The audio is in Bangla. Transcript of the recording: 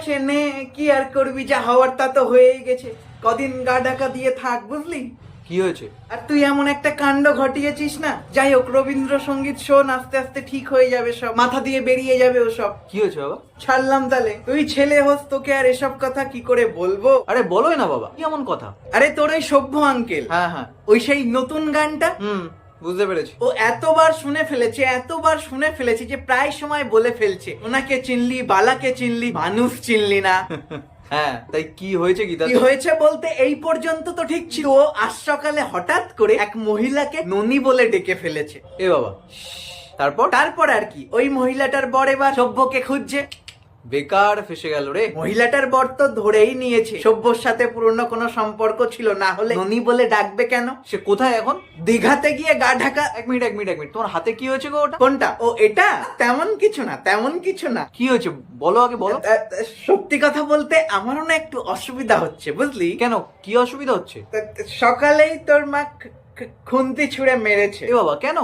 আছে নে, কি আর করবি, যা হওয়ার তা তো হয়েই গেছে। কদিন গা ঢাকা দিয়ে থাক, বুঝলি? কি হয়েছে? আর তুই এমন একটা কাণ্ড ঘটিয়েছিস না। যাই হোক, রবীন্দ্রসঙ্গীত শোন, আস্তে আস্তে ঠিক হয়ে যাবে সব, মাথা দিয়ে বেরিয়ে যাবে ওসব। কি হয়েছে বাবা? ছাড়লাম তাহলে, তুই ছেলে হোস, তোকে আর এসব কথা কি করে বলবো। আরে বলোই না বাবা, কি এমন কথা? আরে তোর ওই সভ্য আঙ্কেল, হ্যাঁ হ্যাঁ, ওই সেই নতুন গানটা, বুঝতে পেরেছি। ও এতবার শুনে ফেলেছে যে প্রায় সময় বলে ফেলছে, ওনাকে চিনলি, বালাকে চিনলি, মানুষ চিনলি না। হ্যাঁ, তাই কি হয়েছে কি? কি হয়েছে বলতে, এই পর্যন্ত তো ঠিক ছিল, ও আজ সকালে হঠাৎ করে এক মহিলাকে ননি বলে ডেকে ফেলেছে। এ বাবা, তারপর? তারপর আর কি, ওই মহিলাটার বর এবার সভ্যকে খুঁজছে। বেকার ফেসে গেল রে। মহিলাটার বর তো ধরেই নিয়েছে সভ্যর সাথে পুরনো কোনো সম্পর্ক ছিল, না হলে ননি বলে ডাকবে কেন? সে কোথায় এখন? দীঘাতে গিয়ে গা ঢাকা। এক মিনিট এক মিনিট এক মিনিট, তোমার হাতে কি হয়েছে গো ওটা? কোনটা? ও এটা? তেমন কিছু না। কি হয়েছে বলো, আগে বলো। সত্যি কথা বলতে আমারও না একটু অসুবিধা হচ্ছে, বুঝলি? কেন, কি অসুবিধা হচ্ছে? সকালেই তোর মা খুন্তি ছুঁড়ে মেরেছে। এ বাবা, কেন?